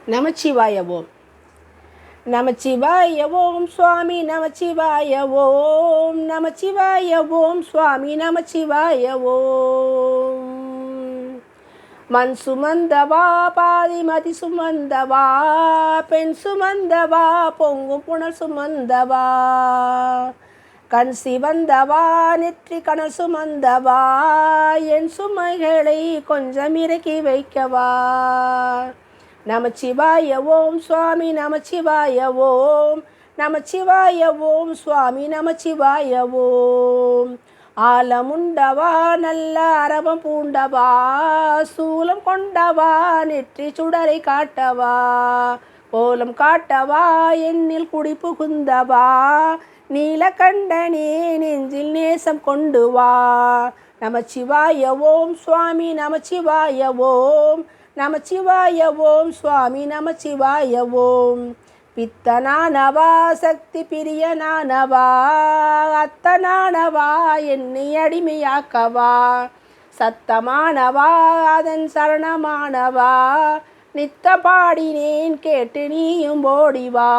நமச்சிவாய ஓம். நமச்சிவாய ஓம் சுவாமி நமச்சிவாய ஓம். நமச்சிவாய ஓம் சுவாமி நமச்சிவாய ஓம். மண் சுமந்தவா பாதிமதி சுமந்தவா, பெண் சுமந்தவா பொங்கும் புனல் சுமந்தவா, கண் சிவந்தவா நெற்றி கணல் சுமந்தவா, என் சுமைகளை கொஞ்சம் இறக்கி வைக்கவா. நமச்சிவாய ஓம் சுவாமி நமச்சிவாய ஓம். நமச்சிவாய ஓம் சுவாமி நமச்சிவாய ஓம். ஆலமுண்டவா நல்ல அரவம் பூண்டவா, சூலம் கொண்டவா நெற்றி சுடரை காட்டவா, கோலம் காட்டவா எண்ணில் குடி புகுந்தவா, நீலகண்டனே நெஞ்சில் நேசம் கொண்டு வா. நமச்சிவாய ஓம் சுவாமி நமச்சிவாய ஓம். நமச்சிவாய ஓம் சுவாமி நமச்சிவாய ஓம். பித்தனானவா சக்தி பிரியனானவா, அத்தனானவா என்னை அடிமையாக்கவா, சத்தமானவா அதன் சரணமானவா, நித்த பாடினேன் கேட்டு நீயும் ஓடிவா.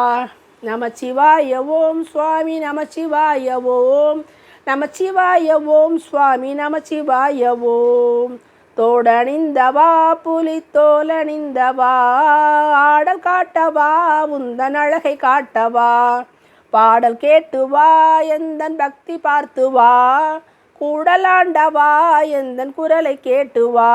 நமச்சிவாய ஓம் சுவாமி நமச்சிவாய ஓம். நமச்சிவாய ஓம் சுவாமி நமச்சிவாய ஓம். தோடணிந்தவா புலி தோலணிந்தவா, ஆடல் காட்டவா உந்தன் அழகை காட்டவா, பாடல் கேட்டுவா எந்தன் பக்தி பார்த்துவா, கூடலாண்டவா எந்தன் குரலை கேட்டுவா.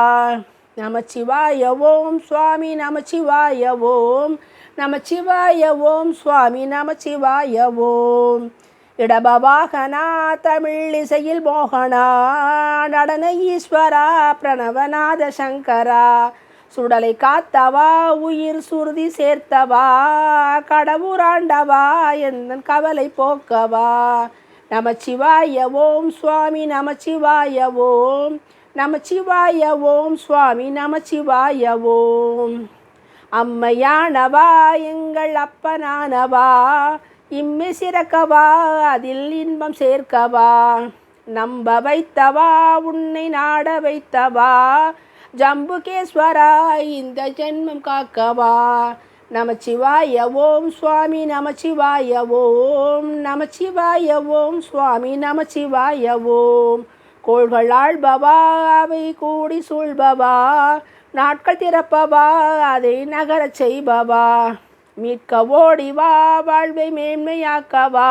நமச்சிவாய ஓம் சுவாமி நமச்சிவாய ஓம். நமச்சிவாய ஓம் சுவாமி நமச்சிவாய ஓம். இடபவாகனா தமிழ் இசையில் மோகனா, நடன ஈஸ்வரா பிரணவநாத சங்கரா, சுடலை காத்தவா உயிர் சுருதி சேர்த்தவா, கடவுராண்டவா எந்தன் கவலை போக்கவா. நமச்சிவாய ஓம் சுவாமி நமச்சிவாய ஓம். நமச்சிவாய ஓம் சுவாமி நமச்சிவாய ஓம். அம்மையானவா எங்கள் அப்பனானவா, இம்மை சிறக்கவா அதில் இன்பம் சேர்க்கவா, நம்ப வைத்தவா உன்னை நாட வைத்தவா, ஜம்புகேஸ்வரா இந்த ஜென்மம் காக்கவா. நமச்சிவாய ஓம் சுவாமி நமச்சிவாய ஓம். நமச்சிவாய ஓம் சுவாமி நமச்சிவாய ஓம். கோள்கள் ஆள்பவா அவை கூடி சூழ்பவா, நாட்கள் திறப்பவா அதை நகரச் செய்பவா, மீட்க ஓடிவா வாழ்வை மேன்மையாக்கவா,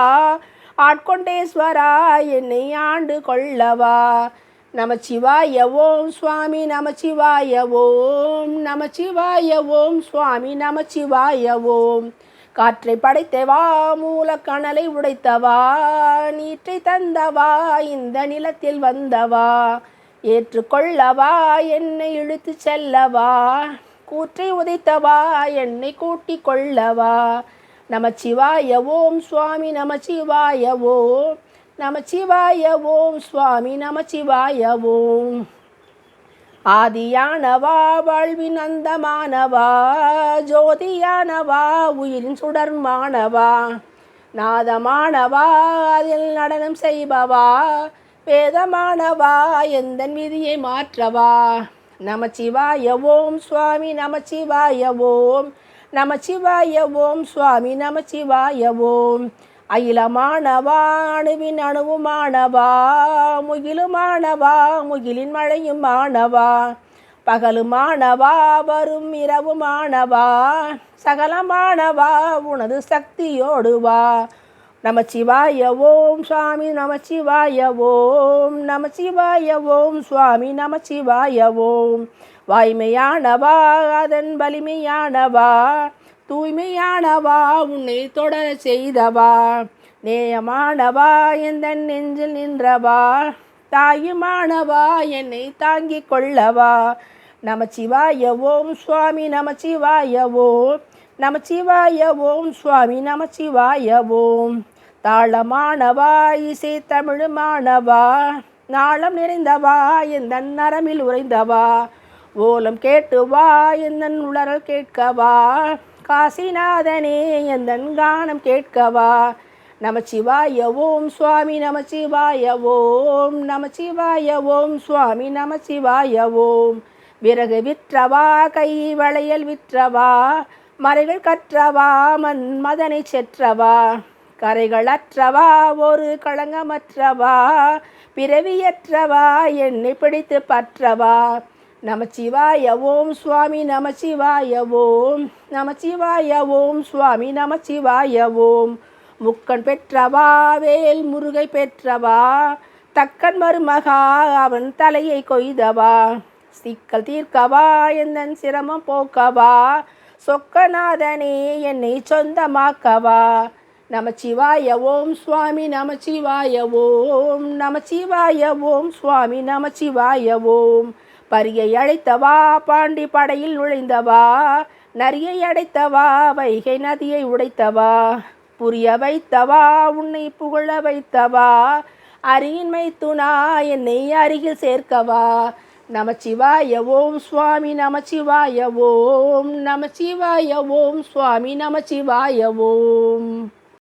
ஆட்கொண்டேஸ்வரா என்னை ஆண்டு கொள்ளவா. நமச்சிவாய ஓம் சுவாமி நமச்சிவாய ஓம். நமச்சிவாய ஓம் சுவாமி நமச்சிவாய ஓம். காற்றை படைத்தவா மூலக்கணலை உடைத்தவா, நீற்றை தந்தவா இந்த நிலத்தில் வந்தவா, ஏற்றுக்கொள்ளவா என்னை இழுத்து செல்லவா, கூற்றை உதைத்தவா என்னை கூட்டி கொள்ளவா. நமச்சிவாய ஓம் சுவாமி நமச்சிவாய ஓம். நமச்சிவாய ஓம் சுவாமி நமச்சிவாய ஓம். ஆதியானவா வாழ்வின் அந்தமானவா, ஜோதியானவா உயிரின் சுடர்மானவா, நாதமானவா அதில் நடனம் செய்பவா, வேதமானவா எந்தன் விதியை மாற்றவா. நமச்சிவாய ஓம் சுவாமி நமச்சிவாய ஓம். நமச்சிவாய ஓம் சுவாமி நமச்சிவாய ஓம். அகிலமானவா அணுவின் அணுவுமானவா, முகிலுமானவா முகிலின் மழையுமானவா, பகலுமானவா வரும் இரவுமானவா, சகலமானவா உனது சக்தியோடுவா. நமச்சிவாய ஓம் சுவாமி நமச்சிவாய ஓம். நமச்சிவாய ஓம் சுவாமி நமச்சிவாய ஓம். வாய்மையானவா அதன் வலிமையானவா, தூய்மையானவா உன்னை தொடர செய்தவா, நேயமானவா எந்தன் நெஞ்சில் நின்றவா, தாயுமானவா என்னை தாங்கிக் கொள்ளவா. நமச்சிவாய ஓம் சுவாமி நமச்சிவாய ஓம். நமச்சிவாய ஓம் சுவாமி நமச்சிவாய ஓம். தாளமானவா இசை தமிழுமானவா, நாளம் நிறைந்தவா எந்தன் நரமில் உறைந்தவா, ஓலம் கேட்டுவா எந்தன் உளறல் கேட்கவா, காசிநாதனே எந்தன் கானம் கேட்கவா. நமச்சிவாய ஓம் சுவாமி நமச்சிவாய ஓம். நமச்சிவாய ஓம் சுவாமி நமச்சிவாய ஓம். விறகு விற்றவா கை வளையல் விற்றவா, மறைகள் கற்றவா மதனை செற்றவா கரைகள் அற்றவா ஒரு களங்கமற்றவா பிறவியற்றவா என்னை பிடித்து பற்றவா நமச்சிவாய ஓம் சுவாமி நமச்சிவாய ஓம் நமச்சிவாய ஓம் சுவாமி நமச்சிவாய ஓம் முக்கன் பெற்றவா வேல் முருகை பெற்றவா தக்கன் மருமகா அவன் தலையை கொய்தவா சிக்கல் தீர்க்கவா எந்தன் சிரமம் போக்கவா சொக்கநாதனே என்னை சொந்தமாக்கவா நமச்சிவாய ஓம் சுவாமி நமச்சிவாய ஓம் நமச்சிவாய ஓம் சுவாமி நமச்சிவாய ஓம் பரியை அழைத்தவா பாண்டி படையில் நுழைந்தவா நரியை அடைத்தவா வைகை நதியை உடைத்தவா புரிய வைத்தவா உன்னை புகழ வைத்தவா அரியின்மை துணா என்னை அருகில் சேர்க்கவா நமச்சிவாய ஓம் சுவாமி நமச்சிவாய ஓம் நமச்சிவாய ஓம் சுவாமி நமச்சிவாய ஓம்.